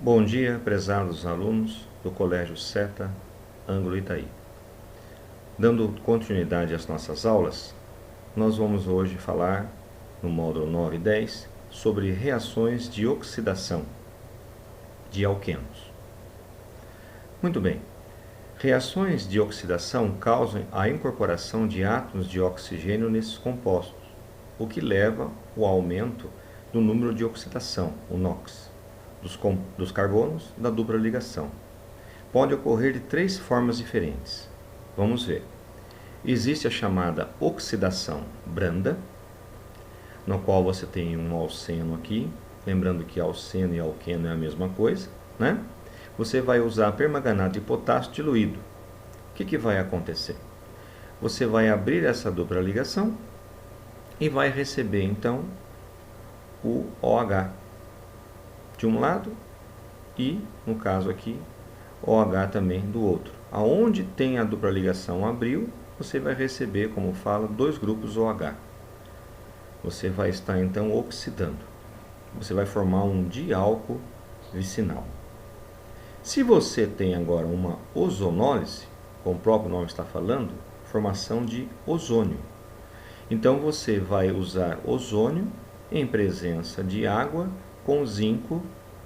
Bom dia, prezados alunos do Colégio Seta Ângulo Itaí. Dando continuidade às nossas aulas, nós vamos hoje falar, no módulo 9 e 10, sobre reações de oxidação de alquenos. Muito bem, reações de oxidação causam a incorporação de átomos de oxigênio nesses compostos, o que leva ao aumento do número de oxidação, o NOx, dos carbonos da dupla ligação. Pode ocorrer de três formas diferentes. Vamos ver. Existe a chamada oxidação branda, no qual você tem um alceno aqui, lembrando que alceno e alqueno é a mesma coisa, né? Você vai usar permanganato de potássio diluído. O que vai acontecer? Você vai abrir essa dupla ligação e vai receber então o OH de um lado e, no caso aqui, OH também do outro. Aonde tem a dupla ligação abriu, você vai receber, como fala, dois grupos OH. Você vai estar então oxidando. Você vai formar um diálcool vicinal. Se você tem agora uma ozonólise, como o próprio nome está falando, formação de ozônio. Então você vai usar ozônio em presença de água com zinco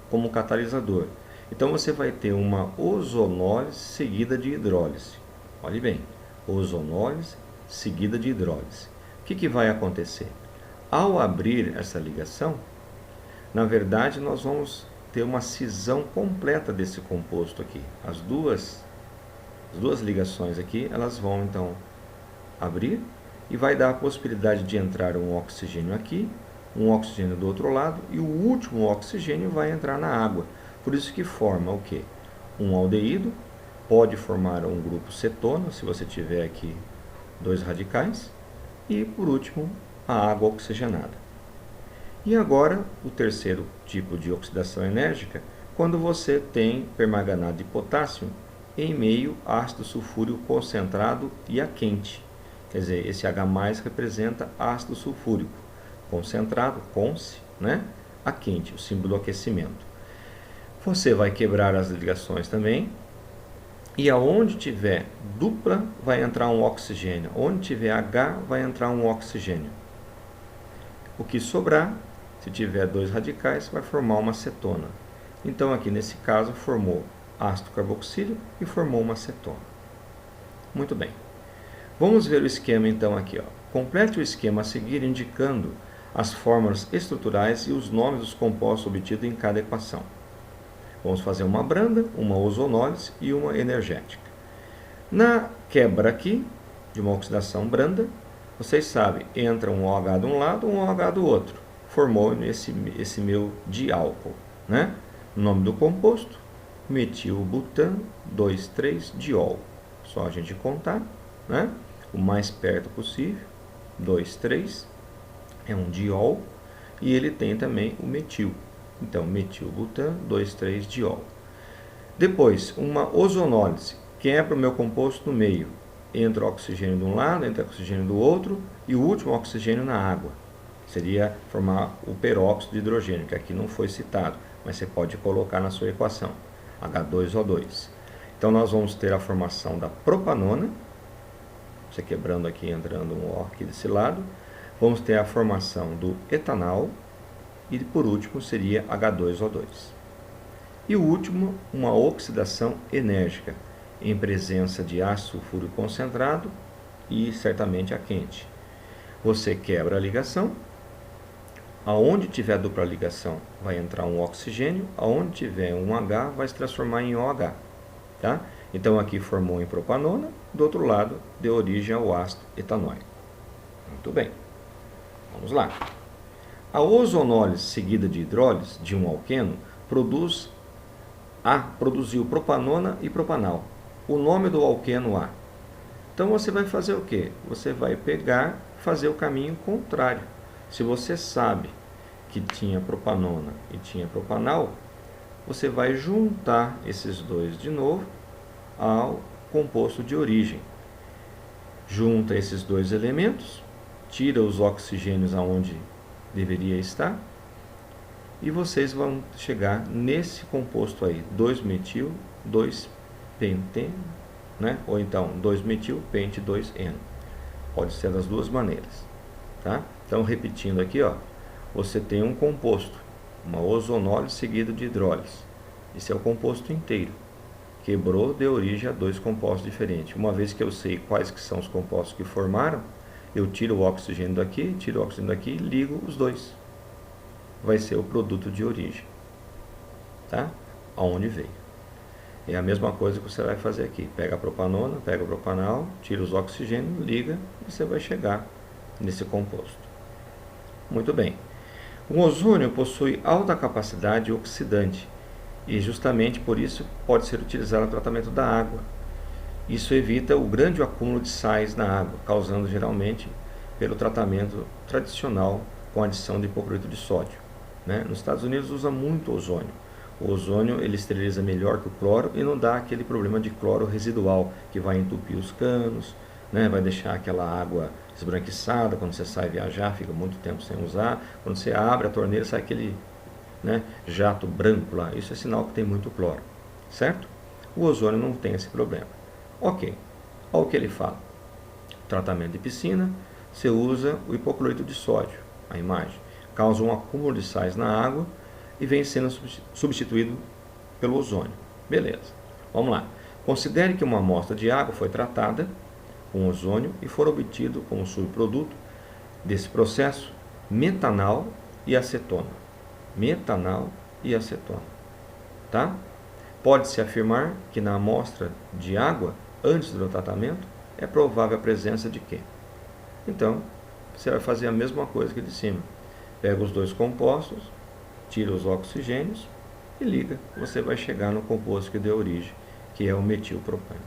como catalisador. Então você vai ter uma ozonólise seguida de hidrólise. Olhe bem, ozonólise seguida de hidrólise. O que vai acontecer? Ao abrir essa ligação, na verdade nós vamos ter uma cisão completa desse composto aqui. As duas ligações aqui, elas vão então abrir e vai dar a possibilidade de entrar um oxigênio aqui, um oxigênio do outro lado e o último oxigênio vai entrar na água. Por isso que forma o quê? Um aldeído, pode formar um grupo cetona, se você tiver aqui dois radicais, e por último a água oxigenada. E agora o terceiro tipo de oxidação enérgica, quando você tem permanganato de potássio em meio ácido sulfúrico concentrado e a quente. Quer dizer, esse H+ representa ácido sulfúrico concentrado, conce, né? A quente, o símbolo do aquecimento. Você vai quebrar as ligações também, e aonde tiver dupla vai entrar um oxigênio, onde tiver H vai entrar um oxigênio. O que sobrar, se tiver dois radicais, vai formar uma cetona. Então aqui nesse caso formou ácido carboxílico e formou uma cetona. Muito bem. Vamos ver o esquema então aqui, ó. Complete o esquema a seguir indicando as fórmulas estruturais e os nomes dos compostos obtidos em cada equação. Vamos fazer uma branda, uma ozonólise e uma energética. Na quebra aqui, de uma oxidação branda, vocês sabem, entra um OH de um lado, um OH do outro. Formou esse meu diálcool, né? O nome do composto, metilbutan 2,3-diol. Só a gente contar, né? O mais perto possível, 2,3 é um diol, e ele tem também o metil. Então, metilbutan 2,3-diol. Depois, uma ozonólise. Quebra o meu composto no meio. Entra o oxigênio de um lado, entra o oxigênio do outro, e o último oxigênio na água. Seria formar o peróxido de hidrogênio, que aqui não foi citado, mas você pode colocar na sua equação, H2O2. Então, nós vamos ter a formação da propanona, você quebrando aqui, entrando um O aqui desse lado. Vamos ter a formação do etanol, e por último seria H2O2. E o último, uma oxidação enérgica, em presença de ácido sulfúrico concentrado e certamente a quente. Você quebra a ligação, aonde tiver dupla ligação vai entrar um oxigênio, aonde tiver um H vai se transformar em OH. Tá? Então aqui formou em propanona, do outro lado deu origem ao ácido etanóico. Muito bem, vamos lá. A ozonólise seguida de hidrólise de um alqueno produziu propanona e propanal. O nome do alqueno A. Então você vai fazer o quê? Você vai pegar, fazer o caminho contrário. Se você sabe que tinha propanona e tinha propanal, você vai juntar esses dois de novo ao composto de origem. Junta esses dois elementos, tira os oxigênios aonde deveria estar, e vocês vão chegar nesse composto aí, 2-metil, 2-penteno, né? Ou então 2-metil, pente 2-eno. Pode ser das duas maneiras, tá? Então, repetindo aqui, ó, você tem um composto, uma ozonólise seguido de hidrólise. Esse é o composto inteiro. Quebrou, deu origem a dois compostos diferentes. Uma vez que eu sei quais que são os compostos que formaram, eu tiro o oxigênio daqui, tiro o oxigênio daqui e ligo os dois. Vai ser o produto de origem, tá? Aonde veio. É a mesma coisa que você vai fazer aqui. Pega a propanona, pega o propanal, tira os oxigênios, liga e você vai chegar nesse composto. Muito bem. O ozônio possui alta capacidade oxidante e justamente por isso pode ser utilizado no tratamento da água. Isso evita o grande acúmulo de sais na água, causando geralmente pelo tratamento tradicional com adição de hipoclorito de sódio, né? Nos Estados Unidos usa muito ozônio. O ozônio ele esteriliza melhor que o cloro e não dá aquele problema de cloro residual que vai entupir os canos, né? Vai deixar aquela água esbranquiçada quando você sai viajar, fica muito tempo sem usar. Quando você abre a torneira sai aquele, né, jato branco lá. Isso é sinal que tem muito cloro, certo? O ozônio não tem esse problema. Ok, olha o que ele fala. Tratamento de piscina, você usa o hipoclorito de sódio, a imagem. Causa um acúmulo de sais na água e vem sendo substituído pelo ozônio. Beleza, vamos lá. Considere que uma amostra de água foi tratada com ozônio e for obtido como subproduto desse processo metanal e acetona. Metanal e acetona, tá? Pode-se afirmar que na amostra de água, antes do tratamento, é provável a presença de quê? Então, você vai fazer a mesma coisa que de cima. Pega os dois compostos, tira os oxigênios e liga. Você vai chegar no composto que deu origem, que é o metilpropano.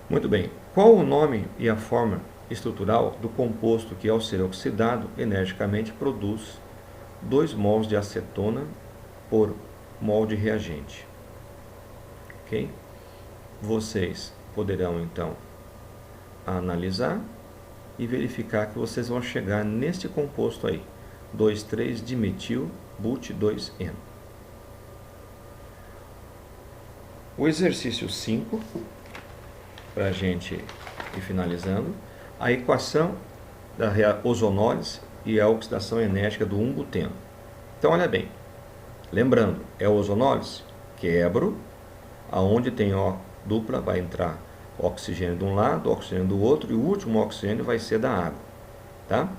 Muito bem. Qual o nome e a forma estrutural do composto que, ao ser oxidado, energicamente produz 2 mols de acetona por mol de reagente? Ok? Vocês poderão, então, analisar e verificar que vocês vão chegar neste composto aí, 2,3-dimetil but2-eno. O exercício 5, para a gente ir finalizando, a equação da ozonólise e a oxidação enérgica do 1-buteno. Então, olha bem, lembrando, é a ozonólise, quebro, aonde tem O dupla vai entrar oxigênio de um lado, oxigênio do outro, e o último oxigênio vai ser da água, tá?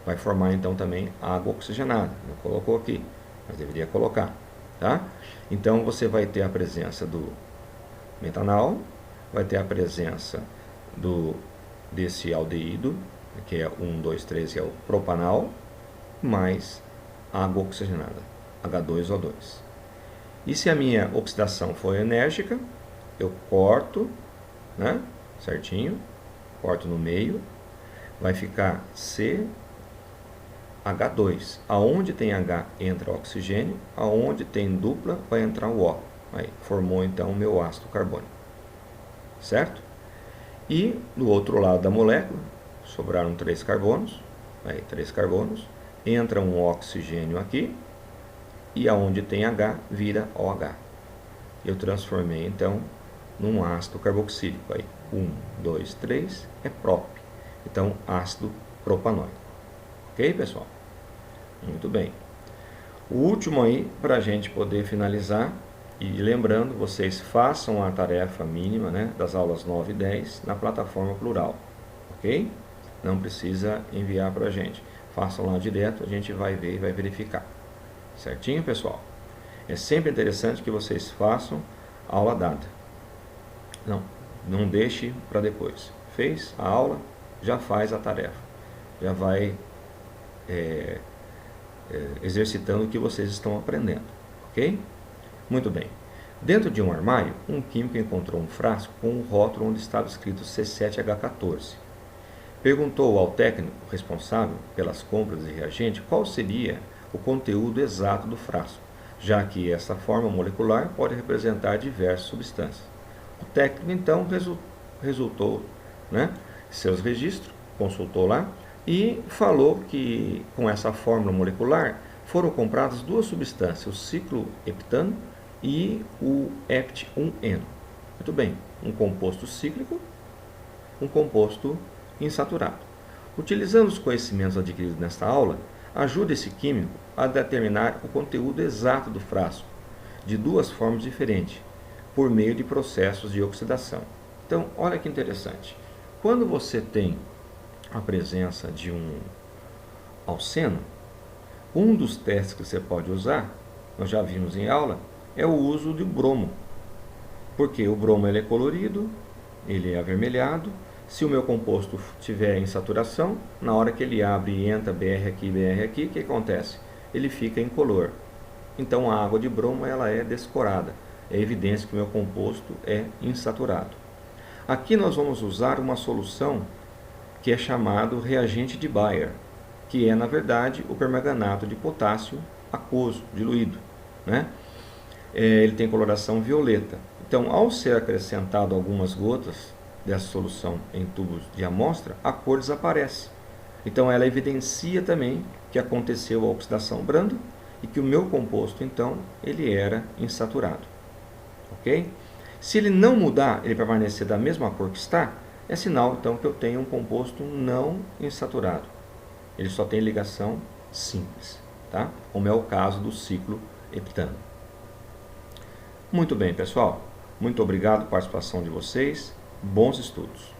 Vai formar então também água oxigenada. Não colocou aqui, mas deveria colocar, tá? Então você vai ter a presença do metanal, vai ter a presença desse aldeído, que é 1, 2, 3, que é o propanal, mais água oxigenada, H2O2. E se a minha oxidação for enérgica, eu corto, né, certinho, corto no meio, vai ficar CH2. Aonde tem H entra oxigênio, aonde tem dupla vai entrar o O. Aí, formou então o meu ácido carbônico, certo? E do outro lado da molécula, sobraram 3 carbonos, aí 3 carbonos, entra um oxigênio aqui, e aonde tem H vira OH. Eu transformei então num ácido carboxílico. Aí 1, 2, 3 é prop. Então ácido propanóico. Ok, pessoal? Muito bem. O último aí, para a gente poder finalizar, e lembrando, vocês façam a tarefa mínima, né, das aulas 9 e 10 na plataforma Plural. Ok? Não precisa enviar para a gente. Façam lá direto, a gente vai ver e vai verificar. Certinho, pessoal? É sempre interessante que vocês façam a aula dada. Não deixe para depois. Fez a aula, já faz a tarefa. Já vai exercitando o que vocês estão aprendendo. Ok? Muito bem. Dentro de um armário, um químico encontrou um frasco com um rótulo onde estava escrito C7H14. Perguntou ao técnico responsável pelas compras de reagente qual seria o conteúdo exato do frasco, já que essa forma molecular pode representar diversas substâncias. O técnico, então, resultou, né, seus registros, consultou lá e falou que com essa fórmula molecular foram compradas duas substâncias, o cicloheptano e o hept-1-eno. Muito bem, um composto cíclico, um composto insaturado. Utilizando os conhecimentos adquiridos nesta aula, ajuda esse químico a determinar o conteúdo exato do frasco, de duas formas diferentes, por meio de processos de oxidação. Então, olha que interessante. Quando você tem a presença de um alceno, um dos testes que você pode usar, nós já vimos em aula, é o uso do bromo. Porque o bromo ele é colorido, ele é avermelhado. Se o meu composto tiver em saturação, na hora que ele abre e entra BR aqui, o que acontece? Ele fica incolor. Então a água de bromo ela é descorada. É evidência que o meu composto é insaturado. Aqui nós vamos usar uma solução que é chamado reagente de Bayer, que é na verdade o permanganato de potássio aquoso, diluído, né? Ele tem coloração violeta. Então, ao ser acrescentado algumas gotas dessa solução em tubos de amostra, a cor desaparece. Então, ela evidencia também que aconteceu a oxidação branda e que o meu composto, então, ele era insaturado. Ok? Se ele não mudar, ele permanecer da mesma cor que está, é sinal, então, que eu tenho um composto não insaturado. Ele só tem ligação simples, tá? Como é o caso do cicloheptano. Muito bem, pessoal. Muito obrigado pela participação de vocês. Bons estudos.